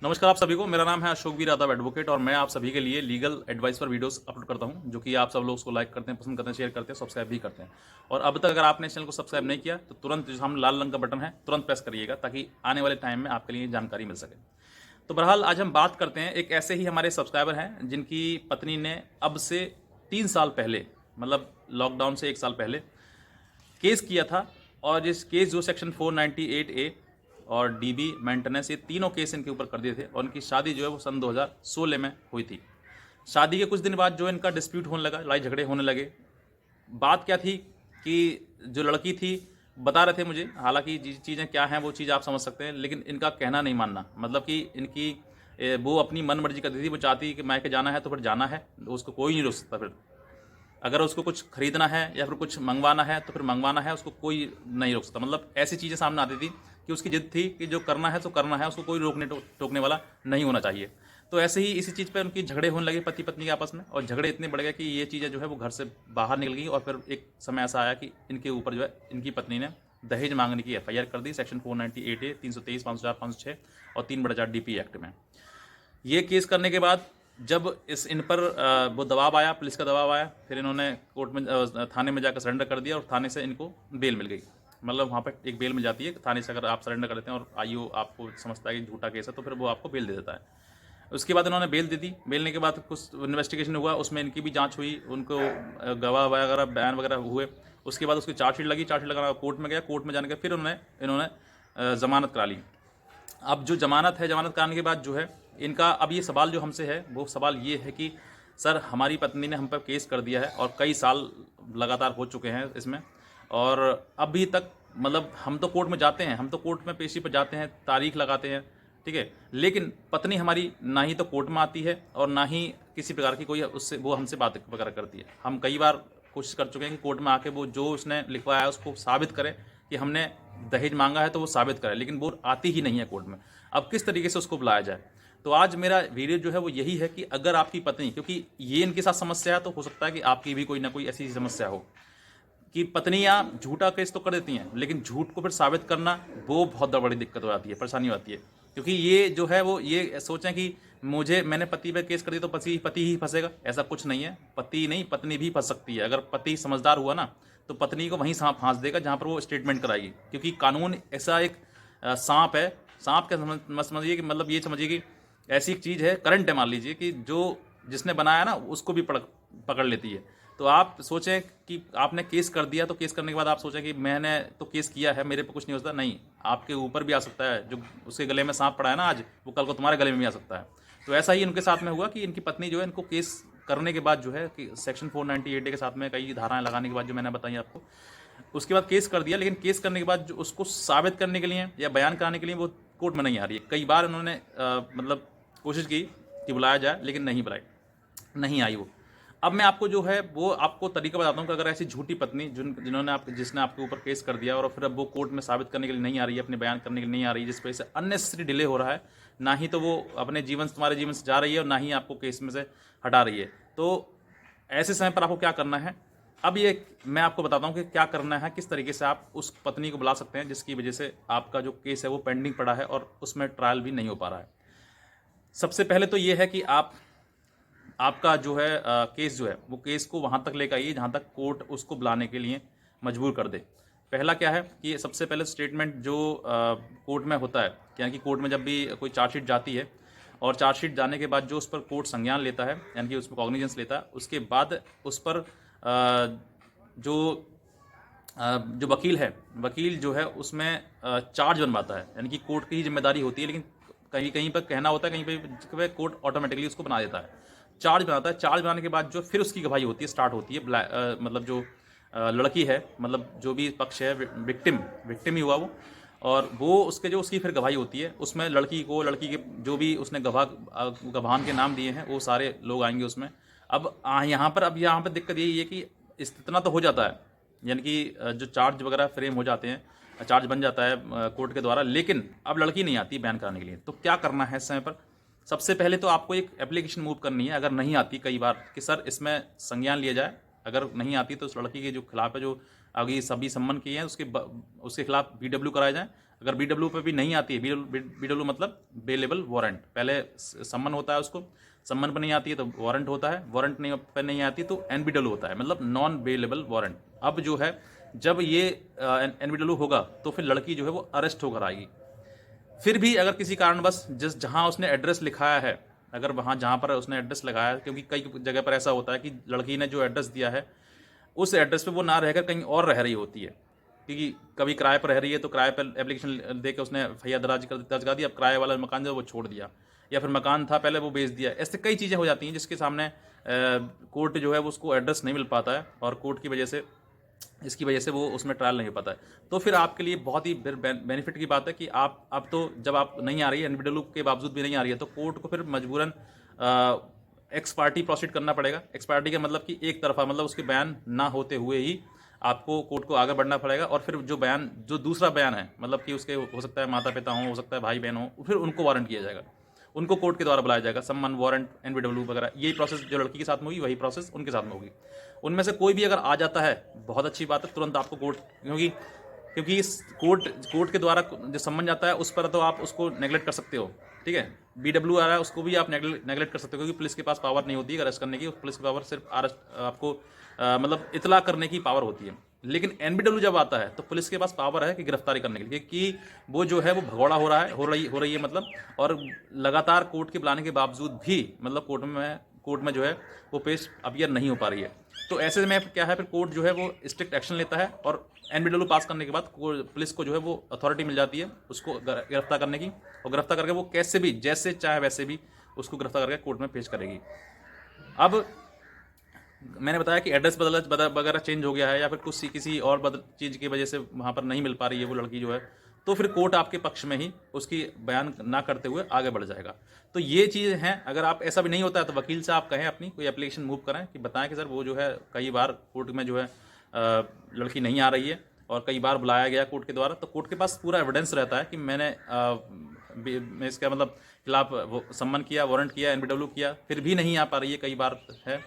नमस्कार आप सभी को। मेरा नाम है अशोक वीर यादव एडवोकेट और मैं आप सभी के लिए लीगल एडवाइस पर वीडियोस अपलोड करता हूं, जो कि आप सब लोग उसको लाइक करते हैं, पसंद करते हैं, शेयर करते हैं, सब्सक्राइब भी करते हैं। और अब तक अगर आपने चैनल को सब्सक्राइब नहीं किया तो तुरंत जो सामने लाल रंग का बटन है तुरंत प्रेस करिएगा, ताकि आने वाले टाइम में आपके लिए जानकारी मिल सके। तो बहरहाल आज हम बात करते हैं, एक ऐसे ही हमारे सब्सक्राइबर हैं जिनकी पत्नी ने अब से 3 साल पहले, मतलब लॉकडाउन से 1 साल पहले केस किया था। और जिस केस जो सेक्शन 498A और डीबी मेंटेनेंस, ये तीनों केस इनके ऊपर कर दिए थे। और इनकी शादी जो है वो सन 2016 में हुई थी। शादी के कुछ दिन बाद जो इनका डिस्प्यूट होने लगा, लड़ाई झगड़े होने लगे। बात क्या थी कि जो लड़की थी बता रहे थे मुझे, हालांकि चीज़ें क्या हैं वो चीज़ आप समझ सकते हैं, लेकिन इनका कहना नहीं मानना, मतलब कि इनकी वो अपनी मन मर्जी करती थी। वो चाहती कि मैके जाना है तो फिर जाना है, उसको कोई नहीं रोक सकता। फिर अगर उसको कुछ खरीदना है या फिर कुछ मंगवाना है तो फिर मंगवाना है, उसको कोई नहीं रोक सकता। मतलब ऐसी चीज़ें सामने आती थी कि उसकी जिद थी कि जो करना है तो करना है, उसको कोई रोकने टोकने वाला नहीं होना चाहिए। तो ऐसे ही इसी चीज़ पर उनकी झगड़े होने लगे पति पत्नी के आपस में, और झगड़े इतने बढ़ गए कि ये चीज़ें जो है वो घर से बाहर निकल गई। और फिर एक समय ऐसा आया कि इनके ऊपर जो है इनकी पत्नी ने दहेज मांगने की FIR कर दी, सेक्शन 498A, 323, 504, 506 और 3/4 DP एक्ट में। ये केस करने के बाद जब इस इन पर वो दबाव आया, पुलिस का दबाव आया, फिर इन्होंने कोर्ट में थाने में जाकर सरेंडर कर दिया और थाने से इनको बेल मिल गई। मतलब वहाँ पर एक बेल मिल जाती है थाने से, अगर आप सरेंडर कर देते हैं और IO आपको समझता है कि झूठा केस है तो फिर वो आपको बेल दे देता है। उसके बाद इन्होंने बेल दे दी। बेलने के बाद कुछ इन्वेस्टिगेशन हुआ, उसमें इनकी भी जांच हुई, उनको गवाह वगैरह बयान वगैरह हुए। उसके बाद उसकी चार्जशीट लगी, चार्जशीट लगाना कोर्ट में गया, कोर्ट में जाने के फिर इन्होंने जमानत करा ली। अब जो जमानत है, जमानत कराने के बाद जो है इनका अब ये सवाल जो हमसे है, वो सवाल ये है कि सर हमारी पत्नी ने हम पर केस कर दिया है और कई साल लगातार हो चुके हैं इसमें, और अभी तक मतलब हम तो कोर्ट में जाते हैं, हम तो कोर्ट में पेशी पर जाते हैं, तारीख लगाते हैं, ठीक है, लेकिन पत्नी हमारी ना ही तो कोर्ट में आती है और ना ही किसी प्रकार की कोई उससे वो हमसे बात वगैरह करती है। हम कई बार कोशिश कर चुके हैं कि कोर्ट में आके वो जो उसने लिखवाया है उसको साबित करे कि हमने दहेज मांगा है, तो वो साबित करे, लेकिन वो आती ही नहीं है कोर्ट में। अब किस तरीके से उसको बुलाया जाए? तो आज मेरा वीडियो जो है वो यही है कि अगर आपकी पत्नी, क्योंकि ये इनके साथ समस्या है, तो हो सकता है कि आपकी भी कोई ना कोई ऐसी समस्या हो कि पत्नियां झूठा केस तो कर देती हैं, लेकिन झूठ को फिर साबित करना वो बहुत बड़ी दिक्कत हो जाती है, परेशानी हो जाती है। क्योंकि ये जो है वो ये सोचें कि मैंने पति पे केस कर दिया तो पति ही फंसेगा, ऐसा कुछ नहीं है। पति नहीं, पत्नी भी फंस सकती है। अगर पति समझदार हुआ ना तो पत्नी को वहीं फांस देगा जहाँ पर वो स्टेटमेंट कराएगी। क्योंकि कानून ऐसा एक सांप है। सांप क्या समझिए कि मतलब ये समझिए कि ऐसी एक चीज़ है, करंट है, मान लीजिए कि जो जिसने बनाया ना उसको भी पकड़ लेती है। तो आप सोचें कि आपने केस कर दिया, तो केस करने के बाद आप सोचें कि मैंने तो केस किया है, मेरे पे कुछ नहीं होता। नहीं, आपके ऊपर भी आ सकता है। जो उसके गले में सांप पड़ा है ना आज, वो कल को तुम्हारे गले में भी आ सकता है। तो ऐसा ही इनके साथ में हुआ कि इनकी पत्नी जो है इनको केस करने के बाद जो है कि सेक्शन 498 के साथ में कई धाराएं लगाने के बाद जो मैंने बताई आपको, उसके बाद केस कर दिया। लेकिन केस करने के बाद जो उसको साबित करने के लिए या बयान कराने के लिए वो कोर्ट में नहीं आ रही है। कई बार उन्होंने मतलब कोशिश की कि बुलाया जाए, लेकिन नहीं बुलाई, नहीं आई वो। अब मैं आपको जो है वो आपको तरीका बताता हूँ कि अगर ऐसी झूठी पत्नी जिसने आपके ऊपर केस कर दिया और फिर अब वो कोर्ट में साबित करने के लिए नहीं आ रही है, अपने बयान करने के लिए नहीं आ रही है, जिस वजह से अननेसेसरी डिले हो रहा है, ना ही तो वो अपने तुम्हारे जीवन से जा रही है और ना ही आपको केस में से हटा रही है, तो ऐसे समय पर आपको क्या करना है? अब ये मैं आपको बताता हूँ कि क्या करना है, किस तरीके से आप उस पत्नी को बुला सकते हैं जिसकी वजह से आपका जो केस है वो पेंडिंग पड़ा है और उसमें ट्रायल भी नहीं हो पा रहा है। सबसे पहले तो ये है कि आपका जो है केस जो है वो केस को वहाँ तक लेकर आइए जहाँ तक कोर्ट उसको बुलाने के लिए मजबूर कर दे। पहला क्या है कि सबसे पहले स्टेटमेंट जो कोर्ट में होता है, यानी कि कोर्ट में जब भी कोई चार्जशीट जाती है और चार्जशीट जाने के बाद जो उस पर कोर्ट संज्ञान लेता है, यानी कि उस पर कॉग्निजेंस लेता है, उसके बाद उस पर जो वकील है, वकील जो है उसमें चार्ज बनवाता है, यानी कि कोर्ट की ही जिम्मेदारी होती है। लेकिन कहीं कहीं पर कहना होता है, कहीं पर कोर्ट ऑटोमेटिकली उसको बना देता है, चार्ज बनाता है। चार्ज बनाने के बाद जो फिर उसकी गवाही होती है, स्टार्ट होती है। मतलब जो लड़की है, मतलब जो भी पक्ष है, विक्टिम ही हुआ वो, और वो उसकी फिर गवाही होती है। उसमें लड़की के जो भी उसने गवाहान के नाम दिए हैं वो सारे लोग आएंगे उसमें। अब यहाँ पर दिक्कत यही है कि इतना तो हो जाता है, यानी कि जो चार्ज वगैरह फ्रेम हो जाते हैं, चार्ज बन जाता है कोर्ट के द्वारा, लेकिन अब लड़की नहीं आती बयान कराने के लिए। तो क्या करना है इस समय पर? सबसे पहले तो आपको एक एप्लीकेशन मूव करनी है, अगर नहीं आती कई बार, कि सर इसमें संज्ञान लिया जाए। अगर नहीं आती तो उस लड़की के जो खिलाफ है, जो आगे सभी सम्मन किए हैं, उसके खिलाफ VW कराया जाए। अगर BW पे भी नहीं आती है, BW मतलब बेलेबल वारंट, पहले सम्मन होता है उसको, सम्मन पर नहीं आती है तो वारंट होता है, वारंट नहीं पर नहीं आती तो NBW होता है, मतलब नॉन बेलेबल वारंट। अब जो है जब ये NBW होगा तो फिर लड़की जो है वो अरेस्ट होकर आएगी। फिर भी अगर किसी कारणवश जिस जहाँ उसने एड्रेस लिखाया है, अगर वहाँ जहाँ पर उसने एड्रेस लगाया है, क्योंकि कई जगह पर ऐसा होता है कि लड़की ने जो एड्रेस दिया है उस एड्रेस पे वो ना रहकर कहीं और रह रही होती है, क्योंकि कभी किराए पर रह रही है तो किराए पर एप्लीकेशन दे के उसने FIR दर्ज करा दी, अब किराए वाला मकान जो वो छोड़ दिया, या फिर मकान था पहले वो बेच दिया। ऐसे कई चीज़ें हो जाती हैं जिसके सामने कोर्ट जो है वो उसको एड्रेस नहीं मिल पाता है, और कोर्ट की वजह से, इसकी वजह से वो उसमें ट्रायल नहीं हो पाता है। तो फिर आपके लिए बहुत ही बेनिफिट की बात है कि आप अब तो जब आप नहीं आ रही है, NBW के बावजूद भी नहीं आ रही है, तो कोर्ट को फिर मजबूरन एक्स पार्टी प्रोसीड करना पड़ेगा। एक्स पार्टी का मतलब कि एक तरफा, मतलब उसके बयान ना होते हुए ही आपको कोर्ट को आगे बढ़ना पड़ेगा, और फिर जो बयान, जो दूसरा बयान है, मतलब कि उसके हो सकता है माता पिता हो सकता है भाई बहन हो, फिर उनको वारंट किया जाएगा, उनको कोर्ट के द्वारा बुलाया जाएगा, सम्मन, वारंट, NBW वगैरह। यही प्रोसेस जो लड़की के साथ में होगी वही प्रोसेस उनके साथ में होगी। उनमें से कोई भी अगर आ जाता है, बहुत अच्छी बात है, तुरंत आपको कोर्ट, क्योंकि इस कोर्ट के द्वारा जो सम्मन जाता है उस पर तो आप उसको नेगलेक्ट कर सकते हो, ठीक है। BW आ रहा है उसको भी आप नेगलेक्ट कर सकते हो, क्योंकि पुलिस के पास पावर नहीं होती है अरेस्ट करने की, पुलिस की पावर सिर्फ अरेस्ट आपको मतलब इतला करने की पावर होती है। लेकिन NBW जब आता है तो पुलिस के पास पावर है कि गिरफ्तारी करने के लिए, क्योंकि वो जो है वो भगौड़ा हो रही है मतलब, और लगातार कोर्ट के बुलाने के बावजूद भी मतलब कोर्ट में जो है वो पेश अपीयर नहीं हो पा रही है। तो ऐसे में क्या है, फिर कोर्ट जो है वो स्ट्रिक्ट एक्शन लेता है, और NBW पास करने के बाद पुलिस को जो है वो अथॉरिटी मिल जाती है उसको गिरफ्तार करने की, और गिरफ्तार करके वो कैसे भी, जैसे चाहे वैसे भी उसको गिरफ्तार करके कोर्ट में पेश करेगी। अब मैंने बताया कि एड्रेस वगैरह चेंज हो गया है, या फिर कुछ किसी और चीज़ की वजह से वहाँ पर नहीं मिल पा रही है वो लड़की जो है, तो फिर कोर्ट आपके पक्ष में ही उसकी बयान ना करते हुए आगे बढ़ जाएगा। तो ये चीज़ हैं। अगर आप ऐसा भी नहीं होता है तो वकील से आप कहें, अपनी कोई एप्लीकेशन मूव करें कि बताएं कि सर वो जो है कई बार कोर्ट में जो है लड़की नहीं आ रही है, और कई बार बुलाया गया कोर्ट के द्वारा, तो कोर्ट के पास पूरा एविडेंस रहता है कि मैंने इसका मतलब खिलाफ वो सम्मन किया, वारंट किया, NBW किया, फिर भी नहीं आ पा रही है, कई बार है।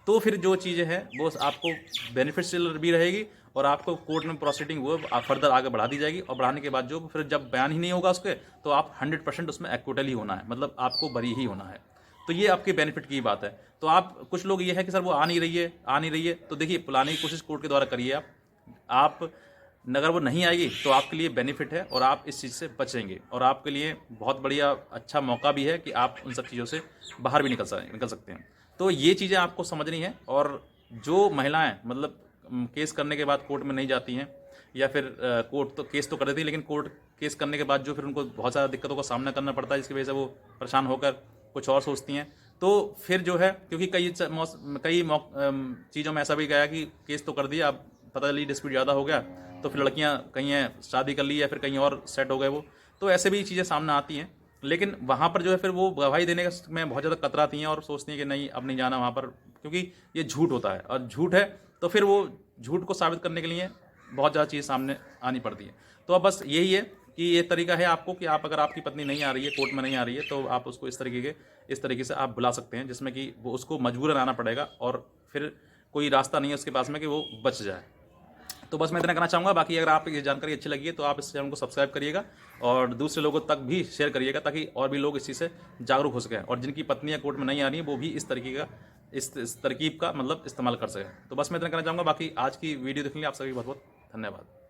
तो फिर जो चीज़ें हैं वो आपको बेनिफिशियल भी रहेगी, और आपको कोर्ट में प्रोसीडिंग वो फर्दर आगे बढ़ा दी जाएगी, और बढ़ाने के बाद जो फिर जब बयान ही नहीं होगा उसके, तो आप 100% उसमें एक्विटल ही होना है, मतलब आपको बरी ही होना है। तो ये आपके बेनिफिट की बात है। तो आप, कुछ लोग ये है कि सर वो आ नहीं रही है, तो देखिए बुलाने की कोशिश कोर्ट के द्वारा करिए आप अगर वो नहीं आएगी तो आपके लिए बेनिफिट है, और आप इस चीज़ से बचेंगे, और आपके लिए बहुत बढ़िया अच्छा मौका भी है कि आप उन सब चीज़ों से बाहर भी निकल सकते हैं। तो ये चीज़ें आपको समझनी है। और जो महिलाएं मतलब केस करने के बाद कोर्ट में नहीं जाती हैं, या फिर कोर्ट तो केस तो कर देती है, लेकिन कोर्ट केस करने के बाद जो फिर उनको बहुत सारा दिक्कतों का सामना करना पड़ता है, जिसकी वजह से वो परेशान होकर कुछ और सोचती हैं। तो फिर जो है, क्योंकि कई चीज़ों में ऐसा भी गया कि केस तो कर दिया, अब पता चली डिस्प्यूट ज़्यादा हो गया, तो फिर लड़कियां कहीं शादी कर ली या फिर कहीं और सेट हो गए वो, तो ऐसे भी चीज़ें सामने आती हैं। लेकिन वहाँ पर जो है फिर वो गवाही देने में बहुत ज़्यादा कतराती हैं, और सोचती हैं कि नहीं अब नहीं जाना वहाँ पर, क्योंकि ये झूठ होता है, और झूठ है तो फिर वो झूठ को साबित करने के लिए बहुत ज़्यादा चीज़ सामने आनी पड़ती है। तो अब बस यही है कि ये तरीका है आपको कि आप, अगर आपकी पत्नी नहीं आ रही है, कोर्ट में नहीं आ रही है, तो आप उसको इस तरीके से आप बुला सकते हैं, जिसमें कि वो उसको मजबूरन आना पड़ेगा, और फिर कोई रास्ता नहीं है उसके पास में कि वो बच जाए। तो बस मैं इतना कहना चाहूँगा। बाकी अगर आप ये जानकारी अच्छी लगी है तो आप इस चैनल को सब्सक्राइब करिएगा, और दूसरे लोगों तक भी शेयर करिएगा, ताकि और भी लोग इस चीज़ से जागरूक हो सकें, और जिनकी पत्नियां कोर्ट में नहीं आ रही हैं वो भी इस तरकीब का मतलब इस्तेमाल कर सकें। तो बस मैं इतना कहना चाहूँगा। बाकी आज की वीडियो देखने के लिए आप सभी बहुत बहुत धन्यवाद।